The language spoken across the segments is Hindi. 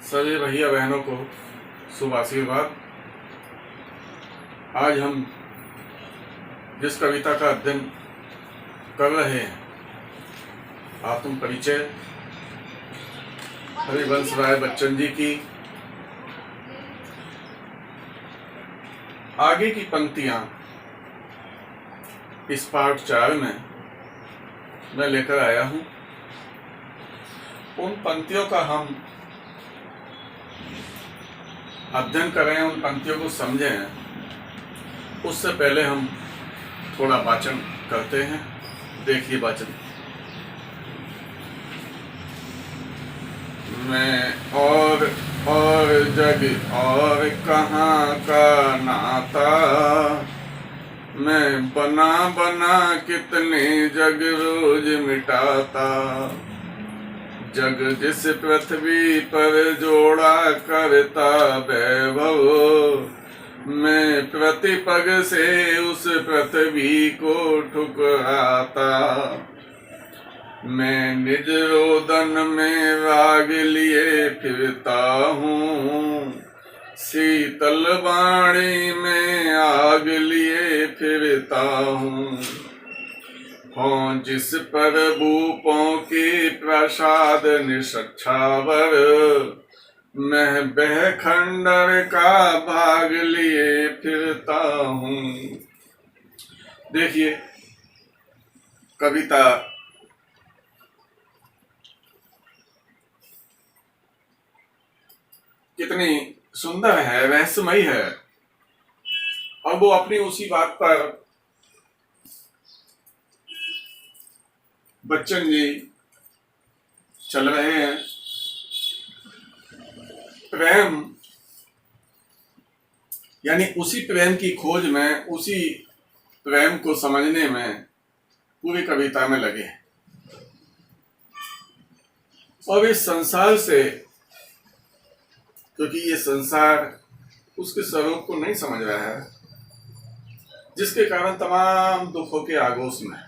सभी भैया बहनों को शुभ आशीर्वाद। आज हम जिस कविता का अध्ययन कर रहे हैं, आत्म परिचय हरिवंश राय बच्चन जी की आगे की पंक्तियां इस पाठ 4 में मैं लेकर आया हूं। उन पंक्तियों का हम अध्ययन करें, उन पंक्तियों को समझें, उससे पहले हम थोड़ा वाचन करते हैं। देखिए वाचन। मैं और जग और कहाँ का नाता, मैं बना बना कितने जग रोज मिटाता। जग जिस पृथ्वी पर जोड़ा करता वैभव, मैं प्रतिपग से उस पृथ्वी को ठुकराता। मैं निज रोदन में राग लिए फिरता हूँ, शीतल वाणी में आग लिए फिरता हूँ। हों जिस पर भूपों के प्रसाद निष्छावर, मैं बह खंडर का भाग लिए फिरता हूँ। देखिए कविता कितनी सुंदर है, रहस्यमयी है। और वो अपनी उसी बात पर बच्चन जी चल रहे हैं। प्रेम यानी उसी प्रेम की खोज में, उसी प्रेम को समझने में पूरी कविता में लगे। और इस संसार से, क्योंकि ये संसार उसके स्वरूप को नहीं समझ रहा है, जिसके कारण तमाम दुखों के आगोश में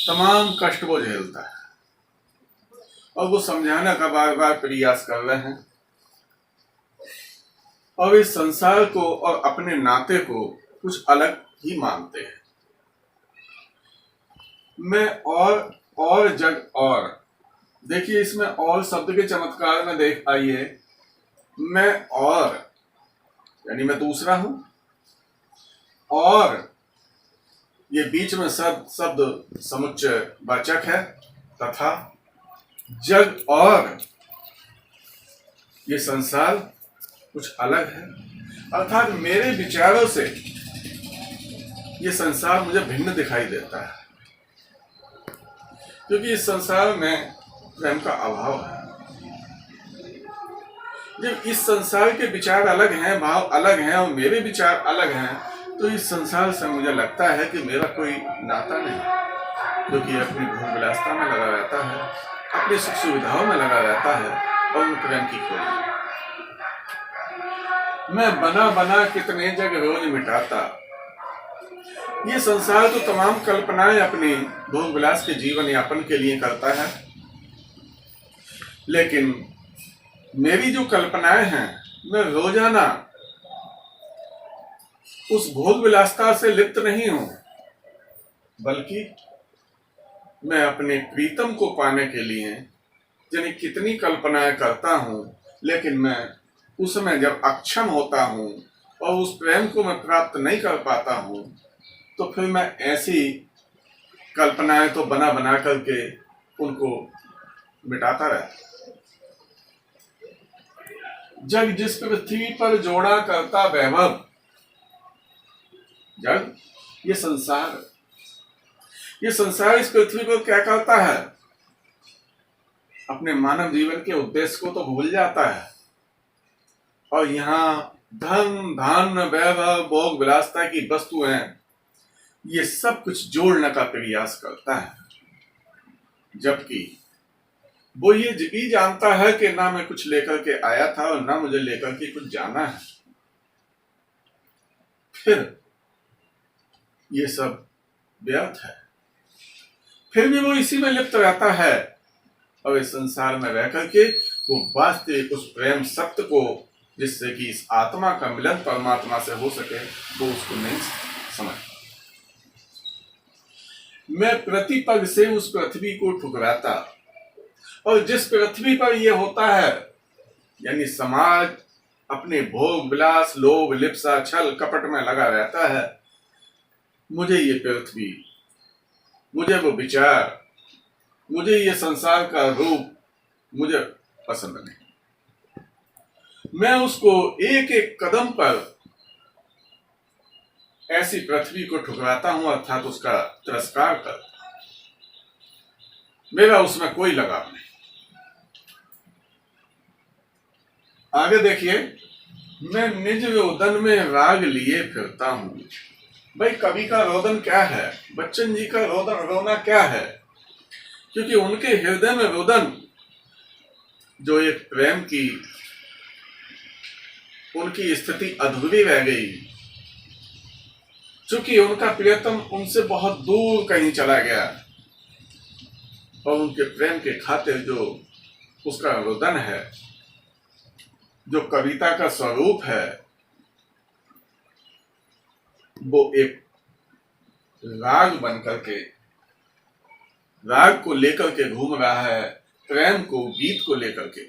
तमाम कष्ट वो झेलता है, और वो समझाने का बार बार प्रयास कर रहे हैं। और इस संसार को और अपने नाते को कुछ अलग ही मानते हैं। मैं और जग और, देखिए इसमें और शब्द के चमत्कार में देख आइए। मैं और यानी मैं दूसरा हूं, और ये बीच में शब्द समुच्चय वाचक है। तथा जग और ये संसार कुछ अलग है, अर्थात मेरे विचारों से ये संसार मुझे भिन्न दिखाई देता है, क्योंकि इस संसार में प्रेम का अभाव है। जब इस संसार के विचार अलग हैं, भाव अलग हैं, और मेरे विचार अलग हैं, तो इस संसार से मुझे लगता है कि मेरा कोई नाता नहीं, क्योंकि अपनी भोग विलासता में लगा रहता है, अपनी सुख सुविधाओं में लगा रहता है, और उन प्रेम की खोज। मैं बना बना कितने जग रोज मिटाता। ये संसार तो तमाम कल्पनाएं अपनी भोग विलास के जीवन यापन के लिए करता है, लेकिन मेरी जो कल्पनाएं हैं, मैं रोजाना उस भोग विलासता से लिप्त नहीं हूं, बल्कि मैं अपने प्रीतम को पाने के लिए यानी कितनी कल्पनाएं करता हूं, लेकिन मैं उसमें जब अक्षम होता हूं और उस प्रेम को मैं प्राप्त नहीं कर पाता हूं, तो फिर मैं ऐसी कल्पनाएं तो बना बना करके उनको मिटाता रहता। जग जिस पृथ्वी पर जोड़ा करता वैभव, जग ये संसार इस पृथ्वी को क्या करता है? अपने मानव जीवन के उद्देश्य को तो भूल जाता है, और यहाँ धन धान्य वैभव भोग विलासता की वस्तुएं, ये सब कुछ जोड़ने का प्रयास करता है, जबकि वो ये भी जानता है कि ना मैं कुछ लेकर के आया था और ना मुझे लेकर के कुछ जाना है। फिर ये सब व्यर्थ है, फिर भी वो इसी में लिप्त रहता है, और इस संसार में रह करके वो वास्तविक उस प्रेम सत्य को, जिससे कि इस आत्मा का मिलन परमात्मा से हो सके, वो उसको नहीं समझ। मैं प्रतिपग से उस पृथ्वी को ठुकराता, और जिस पृथ्वी पर यह होता है, यानी समाज अपने भोग विलास लोभ लिप्सा छल कपट में लगा रहता है, मुझे ये पृथ्वी, मुझे वो विचार, मुझे ये संसार का रूप मुझे पसंद नहीं। मैं उसको एक एक कदम पर ऐसी पृथ्वी को ठुकराता हूं, अर्थात उसका तिरस्कार करता हूं। मेरा उसमें कोई लगाव नहीं। आगे देखिए, मैं निज रोदन में राग लिए फिरता हूं। भाई, कवि का रोदन क्या है, बच्चन जी का रोना क्या है? क्योंकि उनके हृदय में रोदन, जो एक प्रेम की उनकी स्थिति अधूरी रह गई, चूंकि उनका प्रियतम उनसे बहुत दूर कहीं चला गया, और उनके प्रेम के खातिर जो उसका रोदन है, जो कविता का स्वरूप है, वो एक राग बन करके, राग को लेकर के घूम रहा है, प्रेम को, गीत को लेकर के।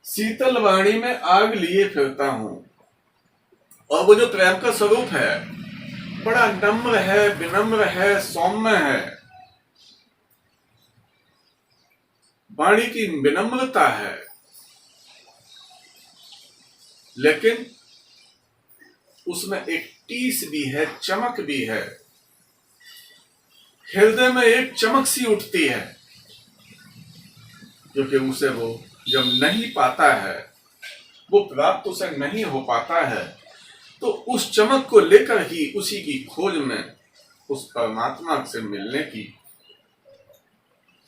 शीतल वाणी में आग लिए फिरता हूं, और वो जो प्रेम का स्वरूप है, बड़ा नम्र है, विनम्र है, सौम्य है। वाणी की विनम्रता है, लेकिन उसमें एक टीस भी है, चमक भी है। हृदय में एक चमक सी उठती है, क्योंकि उसे वो जब नहीं पाता है, वो प्राप्त उसे नहीं हो पाता है, तो उस चमक को लेकर ही उसी की खोज में उस परमात्मा से मिलने की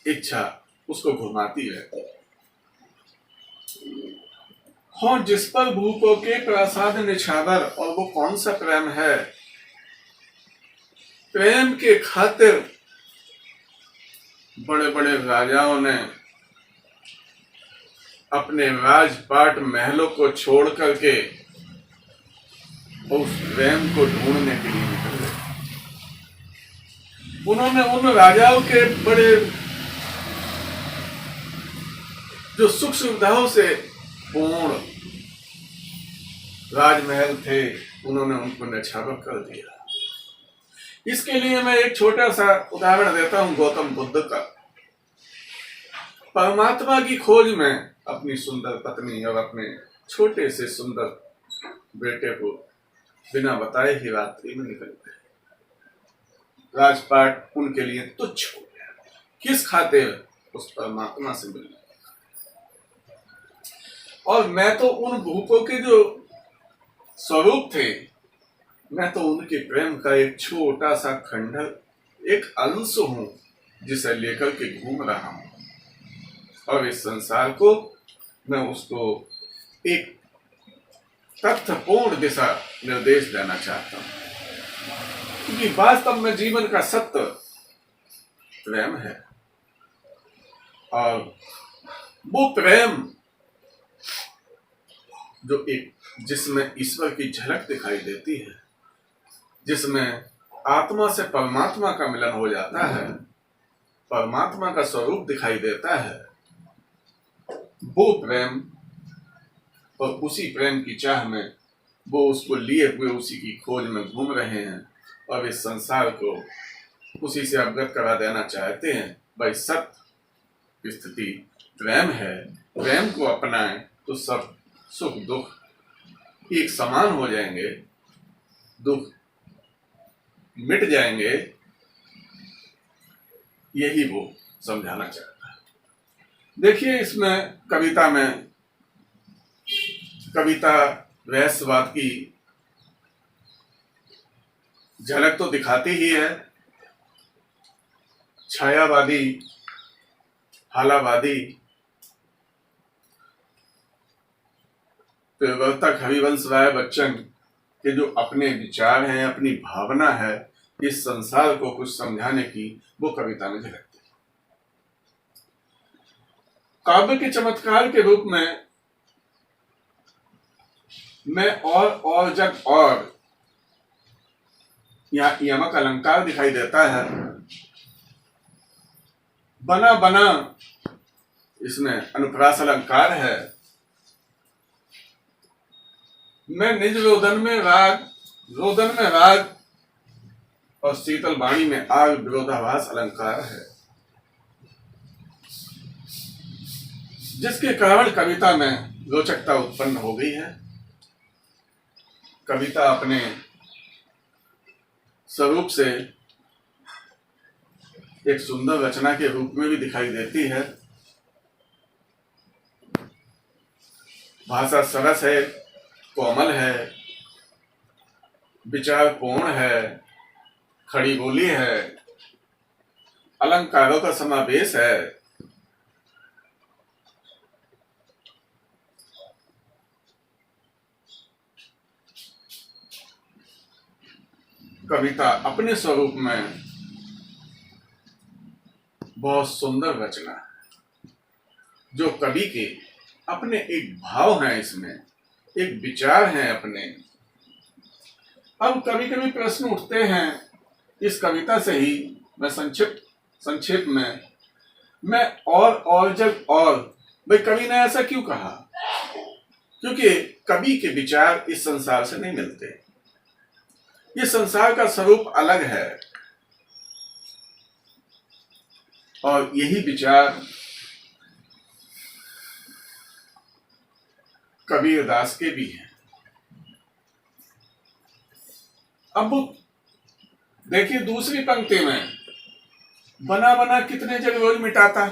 इच्छा उसको घुमाती रहती है। हो जिस पर भूपों के प्रसाद निछावर, और वो कौन सा प्रेम है? प्रेम के खातिर बड़े बड़े राजाओं ने अपने राजपाट महलों को छोड़ करके उस प्रेम को ढूंढने के लिए निकल गए। उन्होंने उन राजाओं के बड़े जो सुख सुविधाओं से पूर्ण राजमहल थे, उन्होंने उनको न्यौछावर कर दिया। इसके लिए मैं एक छोटा सा उदाहरण देता हूं गौतम बुद्ध का। परमात्मा की खोज में अपनी सुंदर पत्नी और अपने छोटे से सुंदर बेटे को बिना बताए ही रात्रि में निकल गए। राजपाट उनके लिए तुच्छ हो गया। किस खातिर? उस परमात्मा से मिलने। और मैं तो उन भूपों के जो स्वरूप थे, मैं तो उनके प्रेम का एक छोटा सा खंडहर, एक अंश हूं, जिसे लेकर के घूम रहा हूं। और इस संसार को मैं उसको एक तथ्यपूर्ण दिशा निर्देश देना चाहता हूं, क्योंकि वास्तव में जीवन का सत्य प्रेम है। और वो प्रेम जो एक जिसमें ईश्वर की झलक दिखाई देती है, जिसमें आत्मा से परमात्मा का मिलन हो जाता है, परमात्मा का स्वरूप दिखाई देता है, वो प्रेम, और उसी प्रेम की चाह में वो उसको लिए हुए उसी की खोज में घूम रहे हैं, और इस संसार को उसी से अवगत करा देना चाहते हैं। भाई, सत्य स्थिति प्रेम है। प्रेम को अपनाएं तो सब सुख दुख एक समान हो जाएंगे, दुख मिट जाएंगे। यही वो समझाना चाहता है। देखिए, इसमें कविता रहस्यवाद की झलक तो दिखाती ही है। छायावादी, हालावादी, प्रवर्तक हरिवंश राय बच्चन के जो अपने विचार हैं, अपनी भावना है इस संसार को कुछ समझाने की, वो कविता में झलकती है। काव्य के चमत्कार के रूप में मैं और जब और यहाँ यमक अलंकार दिखाई देता है, बना बना इसमें अनुप्रास अलंकार है। मैं निज रोदन में राग और शीतल वाणी में आग विरोधाभास अलंकार है, जिसके कारण कविता में रोचकता उत्पन्न हो गई है। कविता अपने स्वरूप से एक सुंदर रचना के रूप में भी दिखाई देती है। भाषा सरस है, कोमल है, विचारपूर्ण है, खड़ी बोली है, अलंकारों का समावेश है। कविता अपने स्वरूप में बहुत सुंदर रचना है, जो कवि के अपने एक भाव हैं, इसमें एक विचार हैं अपने। अब कभी कभी प्रश्न उठते हैं इस कविता से ही। मैं संक्षेप में मैं और भाई कवि ने ऐसा क्यों कहा? क्योंकि कवि के विचार इस संसार से नहीं मिलते। ये संसार का स्वरूप अलग है और यही विचार कबीरदास के भी हैं। अब देखिए दूसरी पंक्ति में, बना बना कितने जग रोज मिटाता।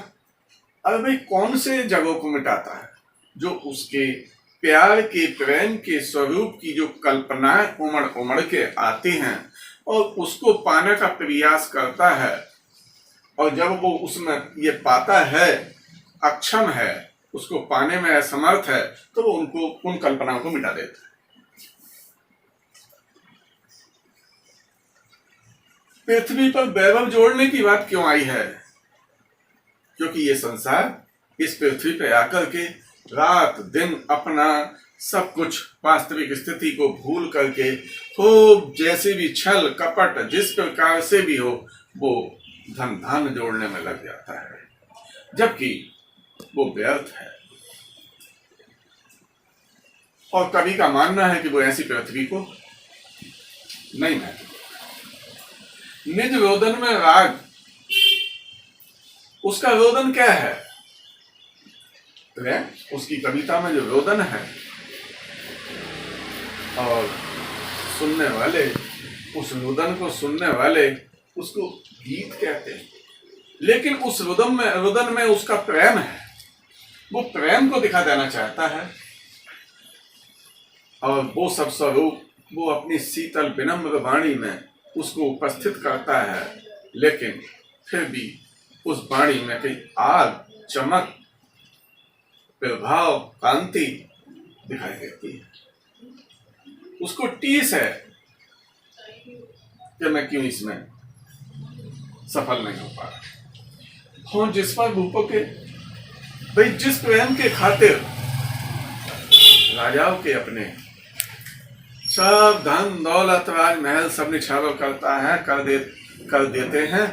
अरे भाई कौन से जगहों को मिटाता है? जो उसके प्यार के, प्रेम के स्वरूप की जो कल्पनाएं उमड़ उमड़ के आती हैं और उसको पाने का प्रयास करता है, और जब वो उसमें ये पाता है, अक्षम है, उसको पाने में असमर्थ है, तो वो उन कल्पनाओं को मिटा देता है। पृथ्वी पर वैभव जोड़ने की बात क्यों आई है? क्योंकि ये संसार इस पृथ्वी पे आकर के रात दिन अपना सब कुछ वास्तविक स्थिति को भूल करके खूब जैसे भी छल कपट जिस प्रकार से भी हो वो धन जोड़ने में लग जाता है, जबकि वो व्यर्थ है। और कवि का मानना है कि वो ऐसी पृथ्वी को नहीं महत्व। निज रोदन में राग, उसका रोदन क्या है? उसकी कविता में जो रोदन है, और सुनने वाले उस रोदन को सुनने वाले उसको गीत कहते हैं। लेकिन उस रोदन में उसका प्रेम है, वो प्रेम को दिखा देना चाहता है, और वो सब स्वरूप वो अपनी शीतल विनम्र वाणी में उसको उपस्थित करता है। लेकिन फिर भी उस वाणी में कई आग, चमक, प्रभाव, कांति दिखाई देती है। उसको टीस है कि मैं क्यों इसमें सफल नहीं हो पा रहा हूं। जिस पर भूपों के, भाई जिस प्रेम के खातिर राजाओं के अपने सब धन दौलत राजमहल सब निछावर करता है, कर देते हैं,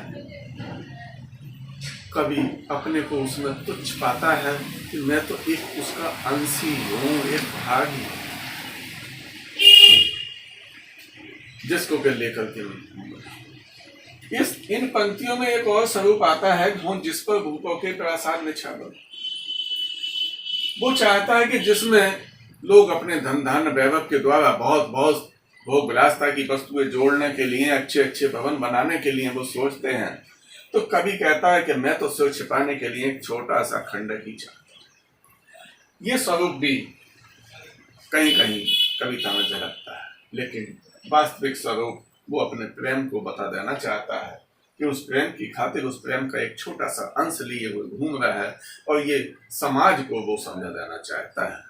कभी अपने को उसमें तुच्छ पाता है कि मैं तो एक उसका अंशी हूं, एक भाग ही, जिसको के लेकर के इन पंक्तियों में एक और स्वरूप आता है, जिस पर भूपों के प्रासाद निछावर। वो चाहता है कि जिसमें लोग अपने धन धान्य वैभव के द्वारा बहुत बहुत भोग विलासता की वस्तुएं जोड़ने के लिए, अच्छे अच्छे भवन बनाने के लिए वो सोचते हैं। तो कवि कहता है कि मैं तो सिर छिपाने के लिए एक छोटा सा खंडक ही चाहता हूं। ये स्वरूप भी कहीं कहीं कविता में झलकता है, लेकिन वास्तविक स्वरूप वो अपने प्रेम को बता देना चाहता है कि उस प्रेम की खातिर उस प्रेम का एक छोटा सा अंश लिए वो घूम रहा है, और ये समाज को वो समझा देना चाहता है।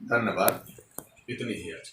धन्यवाद। इतनी ही आज।